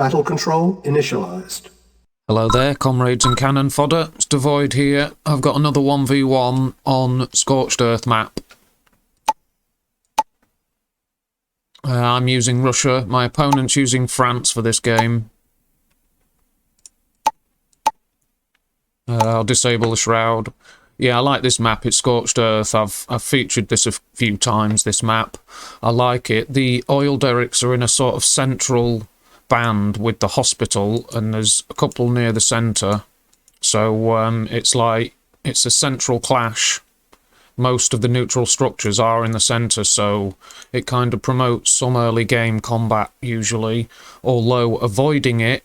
Battle control initialized. Hello there, comrades and cannon fodder. It's Dvoid here. I've got another 1v1 on Scorched Earth map. I'm using Russia. My opponent's using France for this game. I'll disable the shroud. Yeah, I like this map. It's Scorched Earth. I've featured this a few times, this map. I like it. The oil derricks are in a sort of central band with the hospital, and there's a couple near the centre. So it's like, it's a central clash. Most of the neutral structures are in the centre, so it kind of promotes some early game combat usually, although avoiding it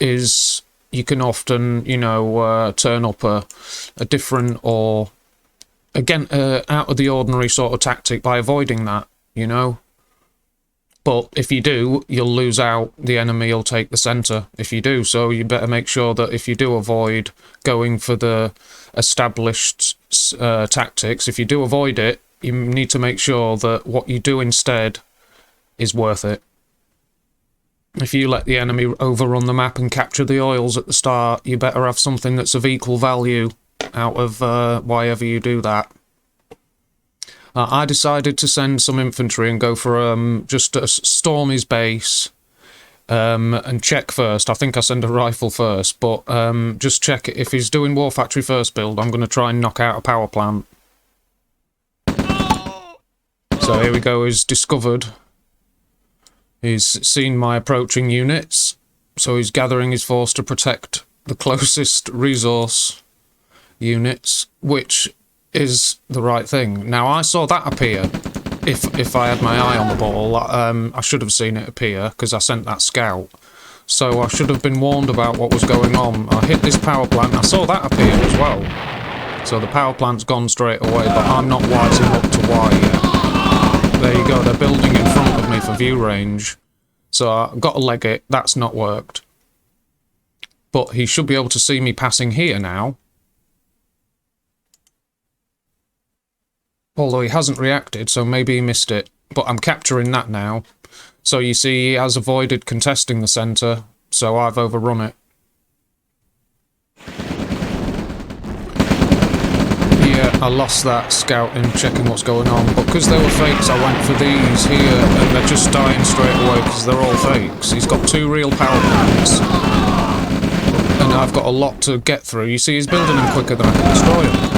is, you can often, you know, turn up a different or, again, out of the ordinary sort of tactic by avoiding that, you know. But if you do, you'll lose out. The enemy will take the centre if you do. So you better make sure that if you do avoid going for the established tactics, if you do avoid it, you need to make sure that what you do instead is worth it. If you let the enemy overrun the map and capture the oils at the start, you better have something that's of equal value out of why you do that. I decided to send some infantry and go for just storm his base and check first. I think I send a rifle first, but just check it. If he's doing War Factory first build, I'm going to try and knock out a power plant. So here we go, he's discovered. He's seen my approaching units, so he's gathering his force to protect the closest resource units, which is the right thing. Now, I saw that appear. If I had my eye on the ball, I should have seen it appear, because I sent that scout. So I should have been warned about what was going on. I hit this power plant, I saw that appear as well. So the power plant's gone straight away, but I'm not wising up to why yet. There you go, they're building in front of me for view range. So I've got to leg it, that's not worked. But he should be able to see me passing here now. Although he hasn't reacted, so maybe he missed it. But I'm capturing that now. So you see, he has avoided contesting the centre, so I've overrun it. Yeah, I lost that scout in checking what's going on, but because they were fakes, I went for these here, and they're just dying straight away because they're all fakes. He's got 2 real power plants, and I've got a lot to get through. You see, he's building them quicker than I can destroy them.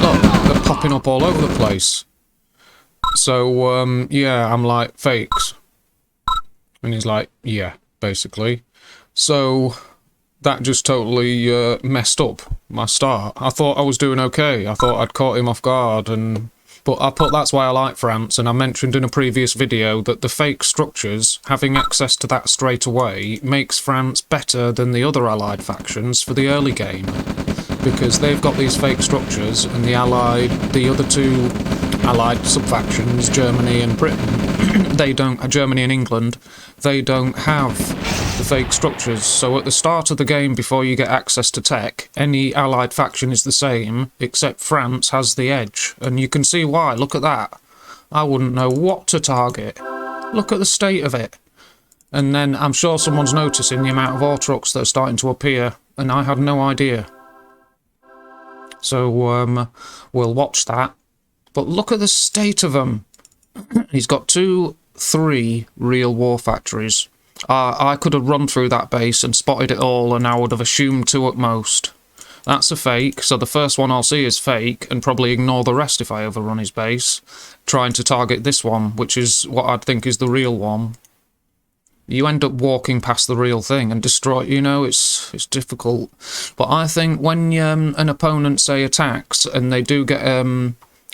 Look, they're popping up all over the place. So, yeah, I'm like, fakes. And he's like, yeah, basically. So that just totally messed up my start. I thought I was doing okay. I thought I'd caught him off guard, but that's why I like France, and I mentioned in a previous video that the fake structures, having access to that straight away, makes France better than the other allied factions for the early game. Because they've got these fake structures, and the other 2 allied sub-factions, Germany and Britain, they don't, Germany and England, they don't have the fake structures. So at the start of the game, before you get access to tech, any allied faction is the same, except France has the edge. And you can see why, look at that. I wouldn't know what to target. Look at the state of it. And then I'm sure someone's noticing the amount of ore trucks that are starting to appear, and I had no idea. So, we'll watch that. But look at the state of them. He's got 3 real war factories. I could have run through that base and spotted it all, and I would have assumed 2 at most. That's a fake, so the first one I'll see is fake, and probably ignore the rest if I overrun his base, trying to target this one, which is what I'd think is the real one. You end up walking past the real thing and destroy, you know, it's difficult. But I think when an opponent, say, attacks and they do get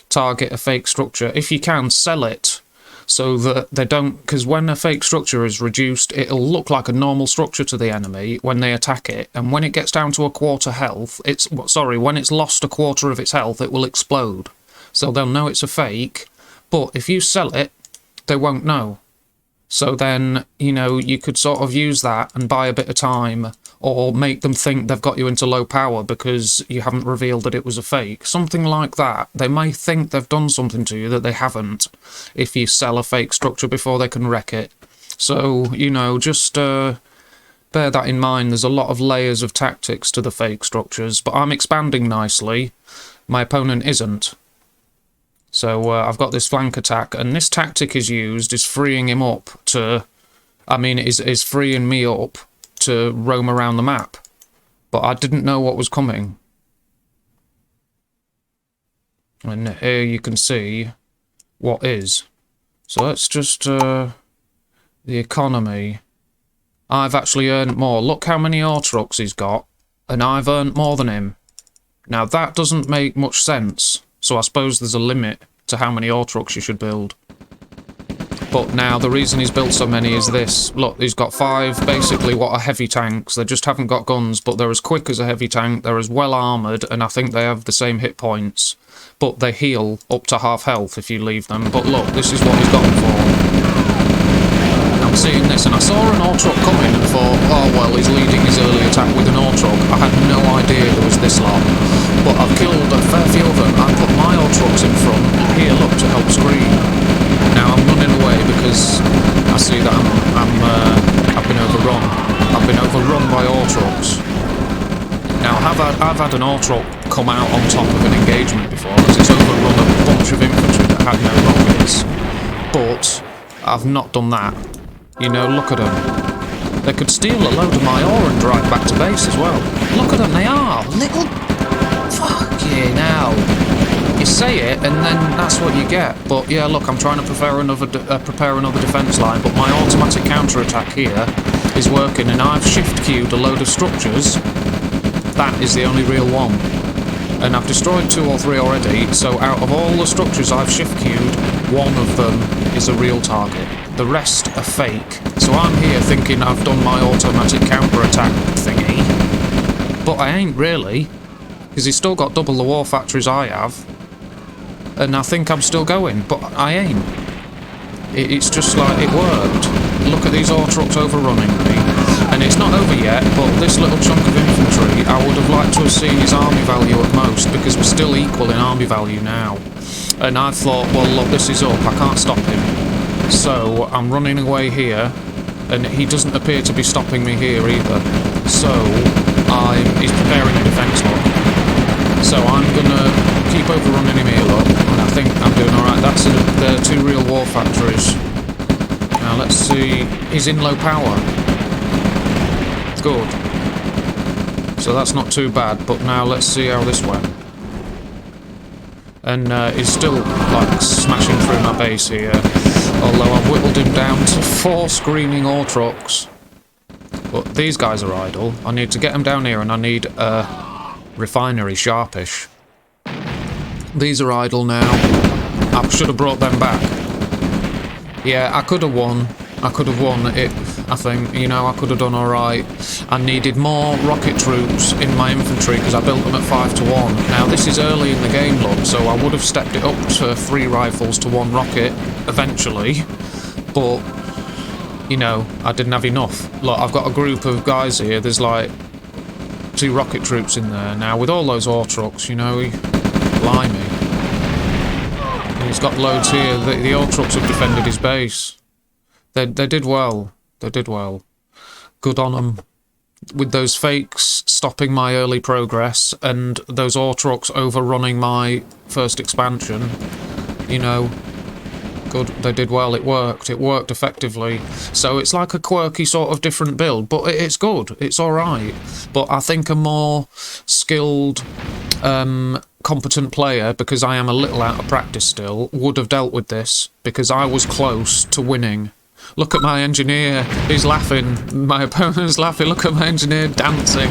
target a fake structure, if you can, sell it so that they don't, because when a fake structure is reduced, it'll look like a normal structure to the enemy when they attack it, and when it gets down to a quarter health, when it's lost a quarter of its health, it will explode. So they'll know it's a fake, but if you sell it, they won't know. So then, you know, you could sort of use that and buy a bit of time, or make them think they've got you into low power because you haven't revealed that it was a fake. Something like that. They may think they've done something to you that they haven't, if you sell a fake structure before they can wreck it. So, you know, just bear that in mind. There's a lot of layers of tactics to the fake structures, but I'm expanding nicely. My opponent isn't. So I've got this flank attack, and this tactic is freeing him up to... I mean, is freeing me up to roam around the map. But I didn't know what was coming. And here you can see what is. So let's just... the economy. I've actually earned more. Look how many ore trucks he's got. And I've earned more than him. Now that doesn't make much sense. So I suppose there's a limit to how many ore trucks you should build. But now the reason he's built so many is this. Look, he's got 5 basically what are heavy tanks. They just haven't got guns, but they're as quick as a heavy tank. They're as well armoured, and I think they have the same hit points. But they heal up to half health if you leave them. But look, this is what he's got them for. I'm seeing this, and I saw an ore truck coming and thought, oh well, he's leading his early attack with an ore truck. I had no idea there was this lot. But I've killed a fair few of them. I put my ore trucks in front, here, look, to help screen. Now I'm running away because I see that I've been overrun. I've been overrun by ore trucks. Now I've had an ore truck come out on top of an engagement before because it's overrun a bunch of infantry that had no rockets. But I've not done that. You know, look at them. They could steal a load of my ore and drive back to base as well. Look at them, they are little... Fuck yeah, now. You say it, and then that's what you get. But yeah, look, I'm trying to prepare another defence line, but my automatic counter-attack here is working, and I've shift-queued a load of structures. That is the only real one. And I've destroyed 2 or 3 already, so out of all the structures I've shift-queued, one of them is a real target. The rest are fake. So I'm here thinking I've done my automatic counter-attack thingy, but I ain't really, because he's still got double the war factories I have. And I think I'm still going, but I ain't. It's just like, it worked. Look at these ore trucks overrunning me. And it's not over yet, but this little chunk of infantry, I would have liked to have seen his army value at most, because we're still equal in army value now. And I thought, well look, this is up, I can't stop him. So, I'm running away here, and he doesn't appear to be stopping me here either. So, he's preparing a defence lock. So I'm gonna keep overrunning him here, look, and I think I'm doing alright. That's the 2 real war factories. Now let's see, he's in low power. Good. So that's not too bad, but now let's see how this went. And he's still, like, smashing through my base here, although I've whittled him down to 4 screaming ore trucks. But these guys are idle. I need to get them down here, and I need a refinery sharpish. These are idle now. I should have brought them back. Yeah, I could have won. I could have won it, I think. You know, I could have done alright. I needed more rocket troops in my infantry because I built them at 5 to 1. Now, this is early in the game, look, so I would have stepped it up to 3 rifles to 1 rocket eventually. But, you know, I didn't have enough. Look, I've got a group of guys here. There's like 2 rocket troops in there. Now, with all those ore trucks, you know, blimey. And he's got loads here. The ore trucks have defended his base. They did well. They did well. Good on them. With those fakes stopping my early progress and those ore trucks overrunning my first expansion, you know, good. They did well. It worked. It worked effectively. So it's like a quirky sort of different build, but it's good. It's alright. But I think a more skilled, competent player, because I am a little out of practice still, would have dealt with this, because I was close to winning. Look at my engineer, he's laughing, my opponent's laughing, look at my engineer dancing,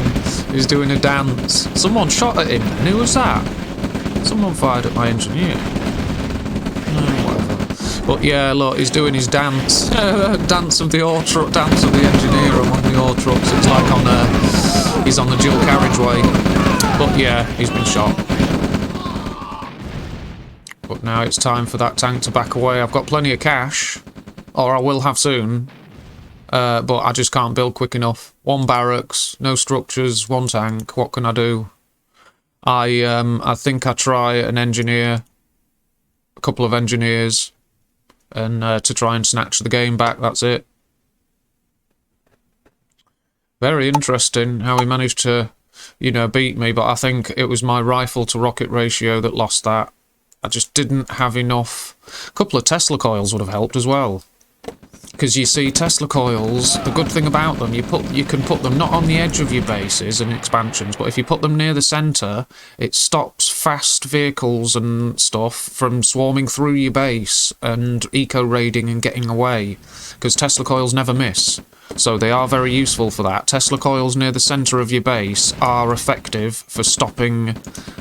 he's doing a dance. Someone shot at him, and who was that? Someone fired at my engineer. No, whatever. But yeah, look, he's doing his dance, dance of the ore truck, dance of the engineer among the ore trucks. It's like he's on the dual carriageway. But yeah, he's been shot. But now it's time for that tank to back away. I've got plenty of cash. Or I will have soon, but I just can't build quick enough. 1 barracks, no structures, 1 tank. What can I do? I think I try an engineer, a couple of engineers, and to try and snatch the game back. That's it. Very interesting how he managed to, you know, beat me, but I think it was my rifle to rocket ratio that lost that. I just didn't have enough. A couple of Tesla coils would have helped as well. Because you see, Tesla coils, the good thing about them, you can put them not on the edge of your bases and expansions, but if you put them near the centre, it stops fast vehicles and stuff from swarming through your base and eco-raiding and getting away. Because Tesla coils never miss. So they are very useful for that. Tesla coils near the centre of your base are effective for stopping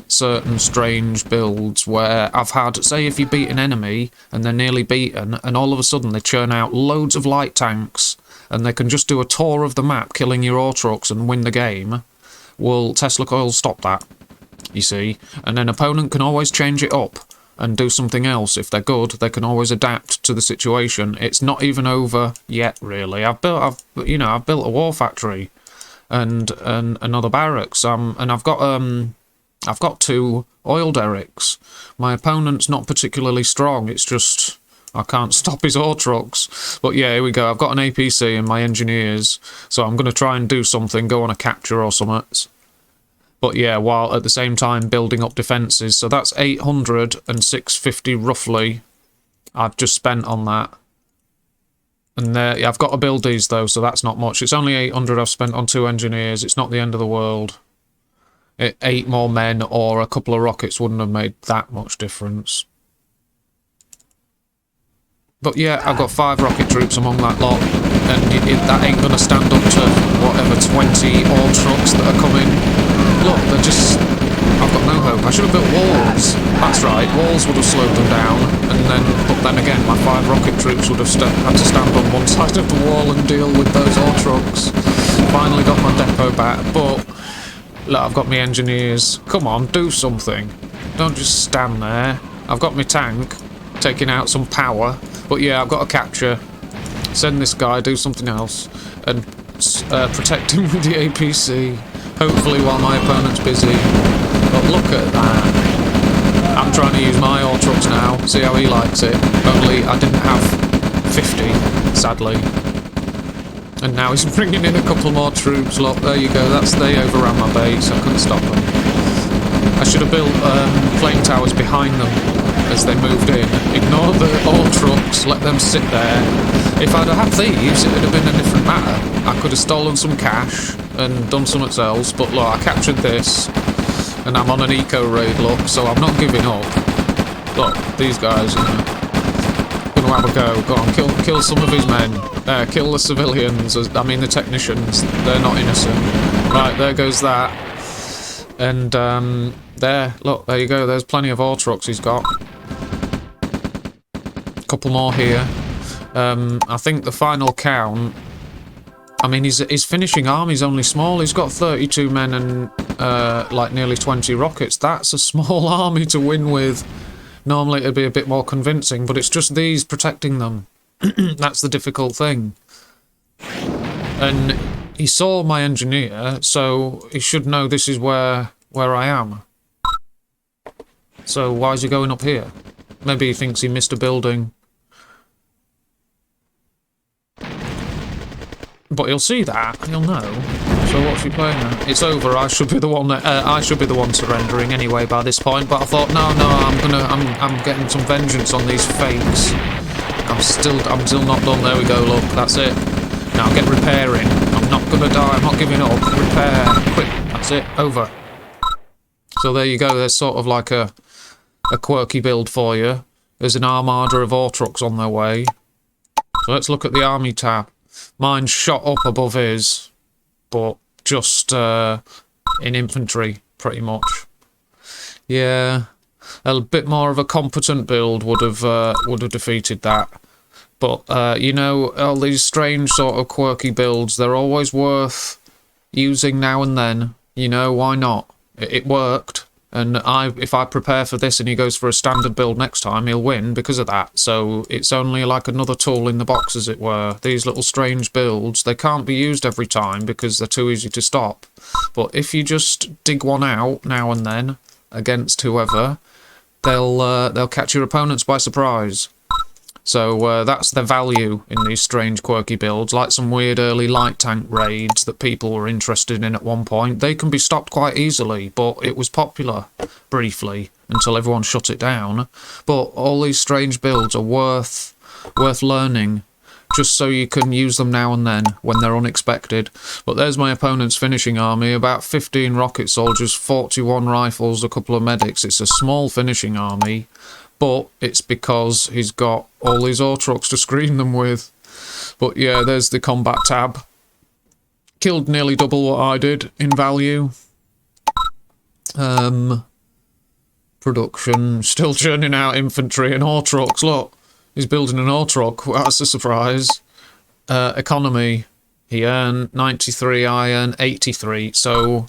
certain strange builds where I've had, say if you beat an enemy and they're nearly beaten and all of a sudden they churn out loads of light tanks and they can just do a tour of the map killing your ore trucks and win the game, well, Tesla coils stop that, you see. And an opponent can always change it up and do something else. If they're good, they can always adapt to the situation. It's not even over yet, really. I've built a war factory and another barracks. And I've got 2 oil derricks. My opponent's not particularly strong. It's just I can't stop his ore trucks. But yeah, here we go. I've got an APC and my engineers, so I'm going to try and do something, go on a capture or something. But yeah, while at the same time building up defences. So that's 800 and 650 roughly I've just spent on that. And there, yeah, I've got to build these though, so that's not much. It's only 800 I've spent on 2 engineers. It's not the end of the world. 8 more men or a couple of rockets wouldn't have made that much difference. But yeah, I've got 5 rocket troops among that lot. And that ain't going to stand up to whatever 20 ore trucks that are coming. Look, they're just... I've got no hope. I should have built walls. That's right, walls would have slowed them down. But then again, my 5 rocket troops would have had to stand on one side of the wall and deal with those ore trucks. Finally got my depot back, but... Look, I've got my engineers. Come on, do something. Don't just stand there. I've got my tank, taking out some power. But yeah, I've got to capture. Send this guy, do something else. And protect him with the APC. Hopefully while my opponent's busy. But look at that. I'm trying to use my ore trucks now. See how he likes it. Only I didn't have 50, sadly. And now he's bringing in a couple more troops. Look, there you go. They overran my base. I couldn't stop them. I should have built Klainn towers behind them as they moved in. Ignore the ore trucks. Let them sit there. If I'd have had thieves, it would have been a different matter. I could have stolen some cash and done something else. But look, I captured this. And I'm on an eco-raid, look. So I'm not giving up. Look, these guys, you know. Gonna have a go. Go on, kill some of his men. Kill the civilians. I mean the technicians. They're not innocent. Right, there goes that. And there, look, there you go. There's plenty of ore trucks he's got. Couple more here. I think the final count. I mean, his finishing army's only small. He's got 32 men and like nearly 20 rockets. That's a small army to win with. Normally it'd be a bit more convincing, but it's just these protecting them. That's the difficult thing. And he saw my engineer, so he should know this is where I am. So why is he going up here? Maybe he thinks he missed a building. But he'll see that, he'll know. So what's he playing at? It's over. I should be the one surrendering anyway by this point. But I thought, no, I'm getting some vengeance on these fakes. I'm still not done. There we go. Look, that's it. Now get repairing. I'm not gonna die. I'm not giving up. Repair, quick. That's it. Over. So there you go. There's sort of like a quirky build for you. There's an armada of ore trucks on their way. So let's look at the army tab. Mine's shot up above his, but just in infantry, pretty much. Yeah, a bit more of a competent build would have defeated that. But you know, all these strange sort of quirky builds, they're always worth using now and then. You know, why not? It worked. And if I prepare for this and he goes for a standard build next time, he'll win because of that. So it's only like another tool in the box, as it were. These little strange builds, they can't be used every time because they're too easy to stop. But if you just dig one out now and then against whoever, they'll catch your opponents by surprise. So that's the value in these strange quirky builds, like some weird early light tank raids that people were interested in at one point. They can be stopped quite easily, but it was popular briefly until everyone shut it down. But all these strange builds are worth learning, just so you can use them now and then when they're unexpected. But there's my opponent's finishing army, about 15 rocket soldiers, 41 rifles, a couple of medics. It's a small finishing army, but it's because he's got all these ore trucks to screen them with. But yeah, there's the combat tab. Killed nearly double what I did in value. Production, still churning out infantry and ore trucks. Look, he's building an ore truck. That's a surprise. Economy, he earned 93, I earned 83. So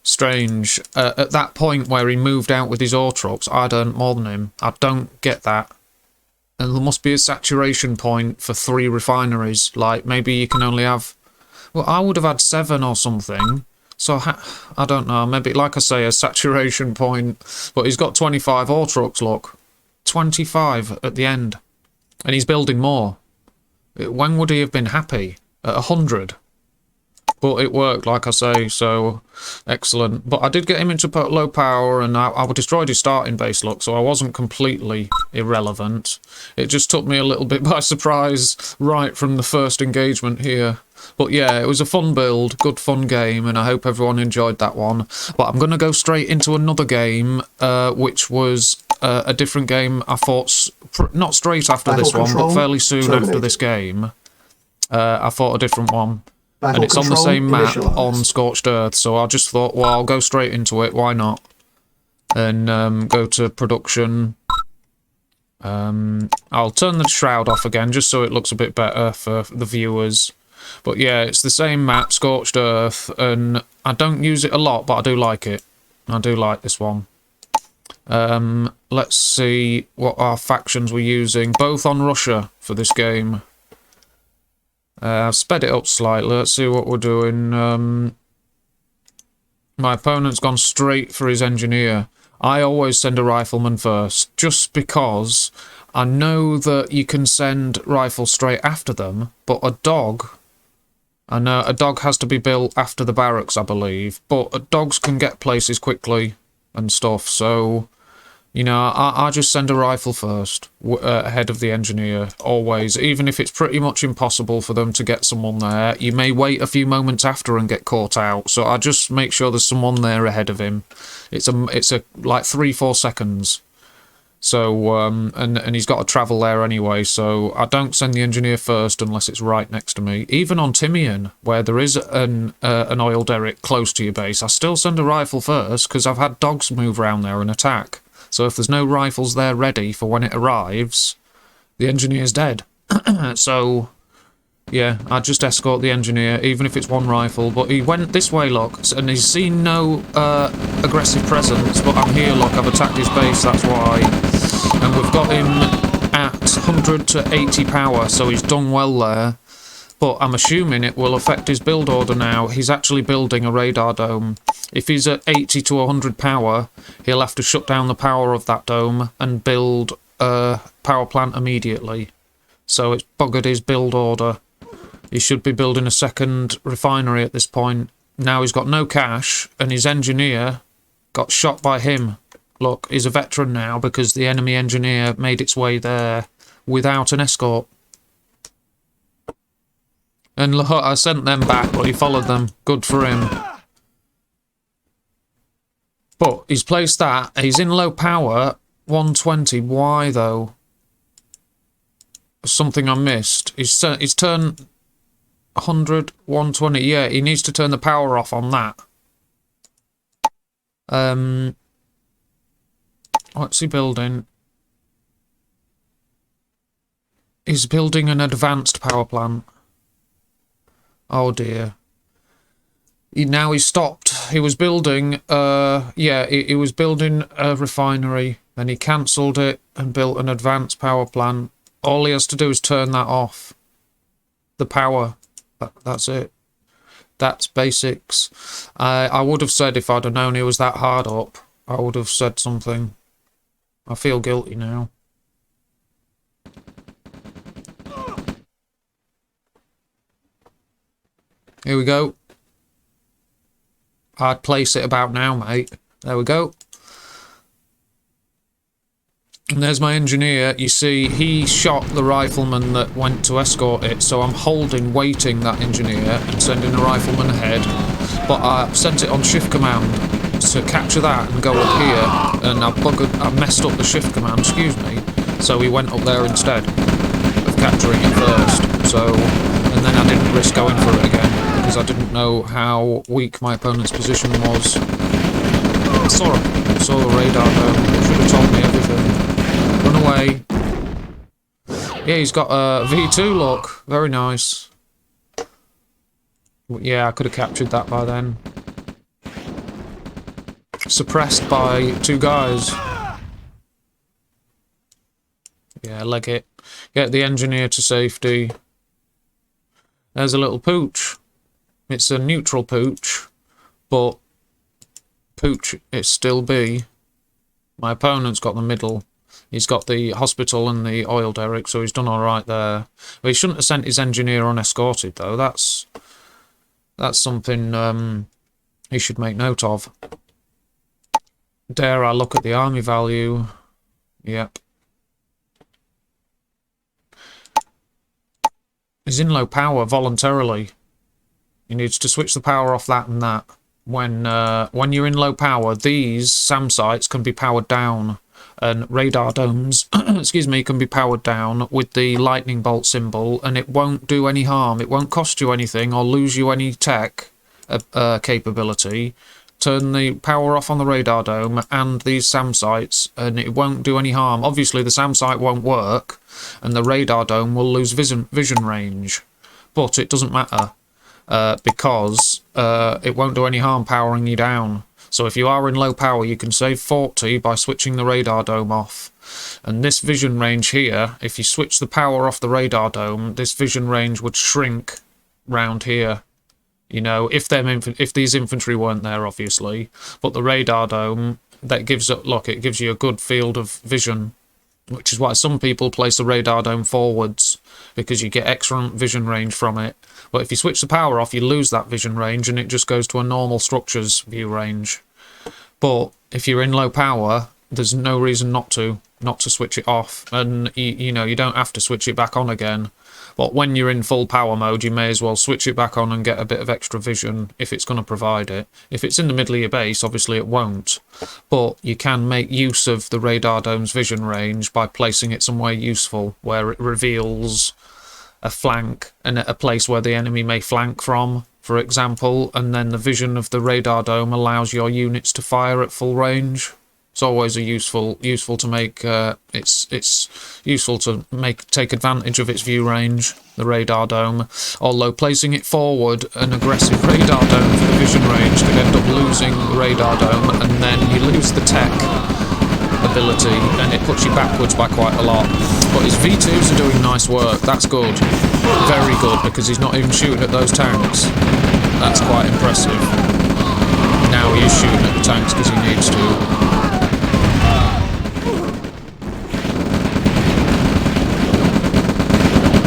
strange. At that point where he moved out with his ore trucks, I'd earned more than him. I don't get that. And there must be a saturation point for 3 refineries. Like, maybe you can only have... Well, I would have had 7 or something. So, I don't know. Maybe, like I say, a saturation point. But he's got 25 ore trucks, look. 25 at the end. And he's building more. When would he have been happy? At 100? But it worked, like I say, so excellent. But I did get him into low power, and I destroyed his starting base, look, so I wasn't completely irrelevant. It just took me a little bit by surprise right from the first engagement here. But yeah, it was a fun build, good fun game, and I hope everyone enjoyed that one. But I'm going to go straight into another game, which was a different game I fought, not straight after this one, but fairly soon after this game. I fought a different one. And it's on the same map on Scorched Earth, so I just thought, well, I'll go straight into it, why not? And go to production. I'll turn the shroud off again, just so it looks a bit better for the viewers. But yeah, it's the same map, Scorched Earth, and I don't use it a lot, but I do like it. I do like this one. Let's see what our factions we're using, both on Russia for this game. I've sped it up slightly. Let's see what we're doing. My opponent's gone straight for his engineer. I always send a rifleman first, just because I know that you can send rifles straight after them, but a dog... I know a dog has to be built after the barracks, I believe, but dogs can get places quickly and stuff, so... You know, I just send a rifle first, ahead of the engineer, always. Even if it's pretty much impossible for them to get someone there, you may wait a few moments after and get caught out. So I just make sure there's someone there ahead of him. It's a like 3-4 seconds. So, and he's got to travel there anyway, so I don't send the engineer first unless it's right next to me. Even on Timian, where there is an oil derrick close to your base, I still send a rifle first, because I've had dogs move around there and attack. So if there's no rifles there ready for when it arrives, the engineer's dead. So, yeah, I just escort the engineer, even if it's one rifle. But he went this way, look, and he's seen no aggressive presence. But I'm here, look, I've attacked his base, that's why. And we've got him at 100 to 80 power, so he's done well there. But I'm assuming it will affect his build order now. He's actually building a radar dome. If he's at 80 to 100 power, he'll have to shut down the power of that dome and build a power plant immediately. So it's buggered his build order. He should be building a second refinery at this point. Now he's got no cash, and his engineer got shot by him. Look, he's a veteran now because the enemy engineer made its way there without an escort. And look, I sent them back, but he followed them. Good for him. But he's placed that. He's in low power. 120. Why, though? Something I missed. He's turned 100, 120. Yeah, he needs to turn the power off on that. What's he building? He's building an advanced power plant. Oh dear. Now he's stopped. He was building, he was building a refinery, then he cancelled it and built an advanced power plant. All he has to do is turn that off. The power. That's it. That's basics. I would have said if I'd have known he was that hard up, I would have said something. I feel guilty now. Here we go. I'd place it about now, mate. There we go. And there's my engineer. You see, he shot the rifleman that went to escort it, so I'm holding, waiting that engineer and sending a rifleman ahead. But I sent it on shift command to capture that and go up here, and I messed up the shift command, excuse me, so he went up there instead of capturing it first. So, and then I didn't risk going for it again, because I didn't know how weak my opponent's position was. I saw the radar though, it should have told me everything. Run away. Yeah, he's got a V2 look. Very nice. Yeah, I could have captured that by then. Suppressed by 2 guys. Yeah, leg it. Get the engineer to safety. There's a little pooch. It's a neutral pooch, but pooch it still be. My opponent's got the middle. He's got the hospital and the oil derrick, so he's done alright there. But he shouldn't have sent his engineer unescorted, though. That's something he should make note of. Dare I look at the army value? Yep. He's in low power voluntarily. He needs to switch the power off that and that. When you're in low power, these SAM sites can be powered down. And radar domes, excuse me, can be powered down with the lightning bolt symbol, and it won't do any harm. It won't cost you anything or lose you any tech capability. Turn the power off on the radar dome and these SAM sites, and it won't do any harm. Obviously, the SAM site won't work, and the radar dome will lose vision range. But it doesn't matter, because it won't do any harm powering you down. So if you are in low power, you can save 40 by switching the radar dome off. And this vision range here, if you switch the power off the radar dome, this vision range would shrink round here. You know, if these infantry weren't there, obviously. But the radar dome, that gives it gives you a good field of vision, which is why some people place the radar dome forwards, because you get excellent vision range from it. But if you switch the power off, you lose that vision range, and it just goes to a normal structure's view range. But if you're in low power, there's no reason not to switch it off, and you know, you don't have to switch it back on again. But when you're in full power mode, you may as well switch it back on and get a bit of extra vision if it's going to provide it. If it's in the middle of your base, obviously it won't. But you can make use of the radar dome's vision range by placing it somewhere useful, where it reveals a flank and a place where the enemy may flank from, for example, and then the vision of the radar dome allows your units to fire at full range. It's always a useful to make. It's useful to take advantage of its view range, the radar dome. Although placing it forward, an aggressive radar dome for the vision range could end up losing the radar dome, and then you lose the tech ability, and it puts you backwards by quite a lot. But his V2s are doing nice work. That's good, very good, because he's not even shooting at those tanks. That's quite impressive. Now he is shooting at the tanks because he needs to.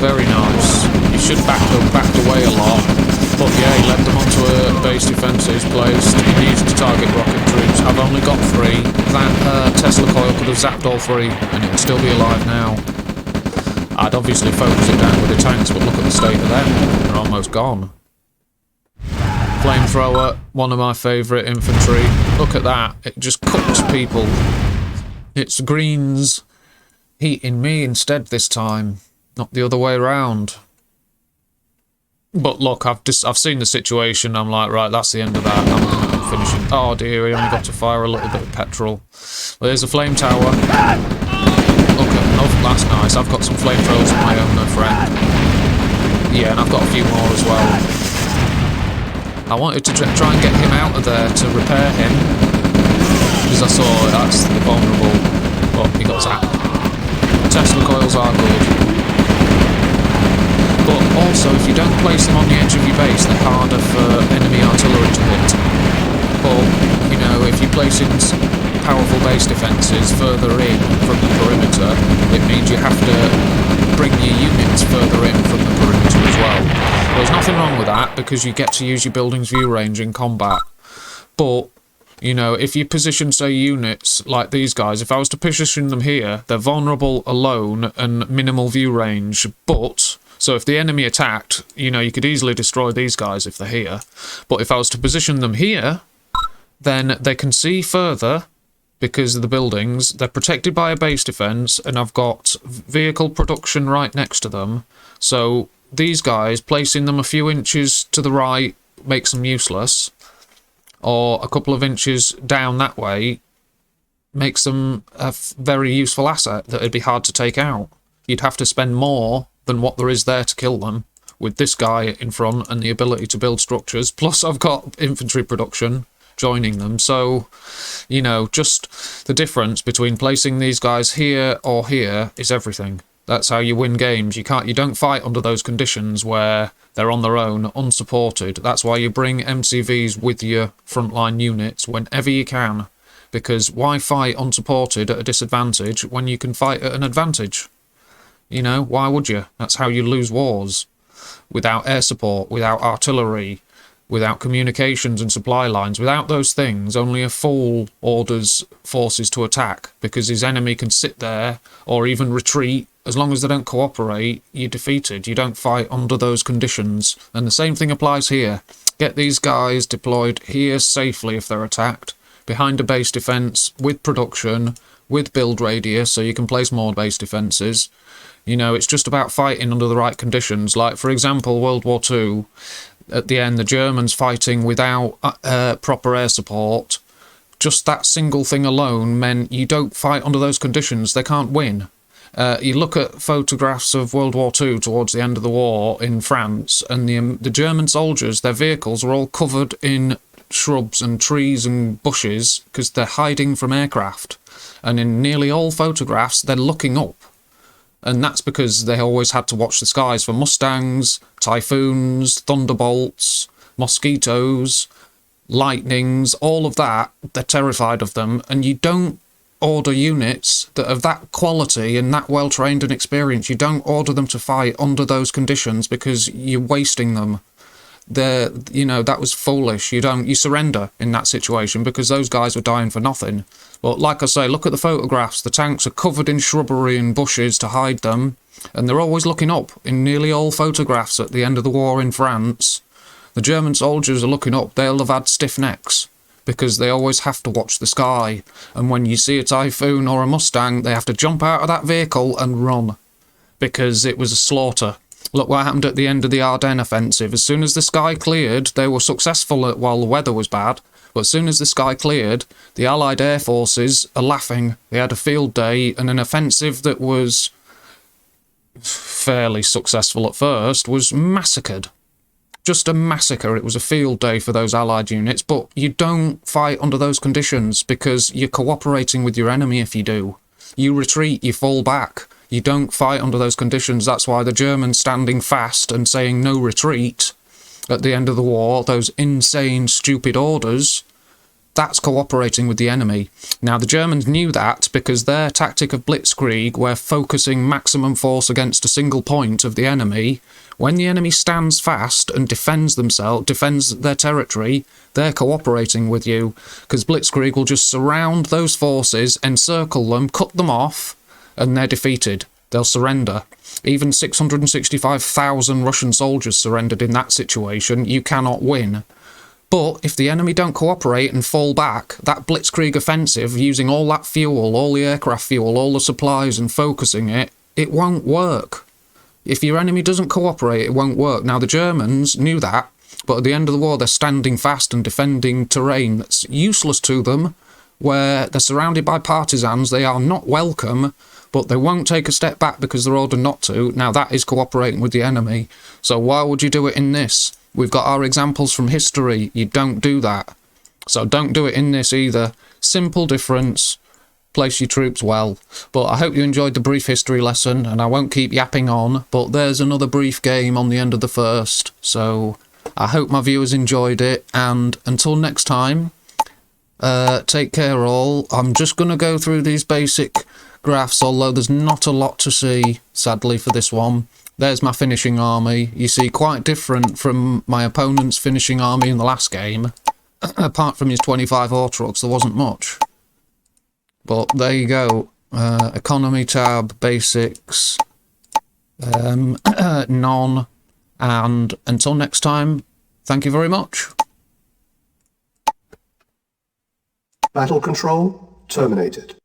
Very nice. He should backed away a lot, but yeah, he led them onto a base defences placed. He needs to target rocket troops. I've only got 3. That Tesla coil could have zapped all 3, and it would still be alive now. I'd obviously focus it down with the tanks, but look at the state of them. They're almost gone. Flamethrower, one of my favourite infantry. Look at that. It just cooks people. It's greens heating me instead this time. Not the other way around. But look, I've seen the situation. I'm like, right, that's the end of that. I'm finishing. Oh dear, he only got to fire a little bit of petrol. Well, there's a flame tower. Look at, that's nice. I've got some flamethrowers of my own, friend. Yeah, and I've got a few more as well. I wanted to try and get him out of there to repair him, because I saw that's vulnerable. But he got zapped. Tesla coils are good. But also, if you don't place them on the edge of your base, they're harder for enemy artillery to hit. But, you know, if you place powerful base defences further in from the perimeter, it means you have to bring your units further in from the perimeter as well. There's nothing wrong with that, because you get to use your building's view range in combat. But, you know, if you position, say, units like these guys, if I was to position them here, they're vulnerable alone and minimal view range, but... So if the enemy attacked, you know, you could easily destroy these guys if they're here. But if I was to position them here, then they can see further because of the buildings. They're protected by a base defense, and I've got vehicle production right next to them. So these guys, placing them a few inches to the right makes them useless, or a couple of inches down that way makes them a very useful asset that it'd be hard to take out. You'd have to spend more than what there is there to kill them, with this guy in front and the ability to build structures. Plus I've got infantry production joining them. So, you know, just the difference between placing these guys here or here is everything. That's how you win games. You don't fight under those conditions where they're on their own, unsupported. That's why you bring MCVs with your frontline units whenever you can. Because why fight unsupported at a disadvantage when you can fight at an advantage? You know, why would you? That's how you lose wars. Without air support, without artillery, without communications and supply lines, without those things, only a fool orders forces to attack, because his enemy can sit there or even retreat. As long as they don't cooperate, you're defeated. You don't fight under those conditions. And the same thing applies here. Get these guys deployed here safely if they're attacked, behind a base defence, with production, with build radius, so you can place more base defences. You know, it's just about fighting under the right conditions. Like, for example, World War II, at the end, the Germans fighting without proper air support. Just that single thing alone meant you don't fight under those conditions. They can't win. You look at photographs of World War II towards the end of the war in France, and the German soldiers, their vehicles were all covered in shrubs and trees and bushes because they're hiding from aircraft. And in nearly all photographs, they're looking up. And that's because they always had to watch the skies for Mustangs, typhoons, thunderbolts, mosquitoes, lightnings, all of that. They're terrified of them. And you don't order units that are that quality and that well trained and experienced. You don't order them to fight under those conditions because you're wasting them. You know, that was foolish. You surrender in that situation because those guys were dying for nothing. But like I say, look at the photographs. The tanks are covered in shrubbery and bushes to hide them, and they're always looking up. In nearly all photographs at the end of the war in France, the German soldiers are looking up. They'll have had stiff necks because they always have to watch the sky. And when you see a typhoon or a Mustang, they have to jump out of that vehicle and run because it was a slaughter. Look what happened at the end of the Ardennes offensive. As soon as the sky cleared, they were successful while the weather was bad. But as soon as the sky cleared, the Allied air forces are laughing. They had a field day, and an offensive that was fairly successful at first was massacred. Just a massacre. It was a field day for those Allied units, but you don't fight under those conditions because you're cooperating with your enemy if you do. You retreat, you fall back. You don't fight under those conditions. That's why the Germans standing fast and saying no retreat at the end of the war, those insane, stupid orders, that's cooperating with the enemy. Now, the Germans knew that because their tactic of blitzkrieg, where focusing maximum force against a single point of the enemy, when the enemy stands fast and defends their territory, they're cooperating with you, because blitzkrieg will just surround those forces, encircle them, cut them off, and they're defeated. They'll surrender. Even 665,000 Russian soldiers surrendered in that situation. You cannot win. But if the enemy don't cooperate and fall back, that blitzkrieg offensive, using all that fuel, all the aircraft fuel, all the supplies and focusing it, it won't work. If your enemy doesn't cooperate, it won't work. Now, the Germans knew that, but at the end of the war, they're standing fast and defending terrain that's useless to them, where they're surrounded by partisans. They are not welcome, but they won't take a step back because they're ordered not to. Now, that is cooperating with the enemy. So why would you do it in this? We've got our examples from history. You don't do that. So don't do it in this either. Simple difference. Place your troops well. But I hope you enjoyed the brief history lesson, and I won't keep yapping on, but there's another brief game on the end of the first. So I hope my viewers enjoyed it, and until next time, Take care all. I'm just going to go through these basic graphs, although there's not a lot to see, sadly, for this one. There's my finishing army. You see, quite different from my opponent's finishing army in the last game. Apart from his 25 Horcrux, there wasn't much. But there you go. Economy tab, basics, none, and until next time, thank you very much. Battle control terminated.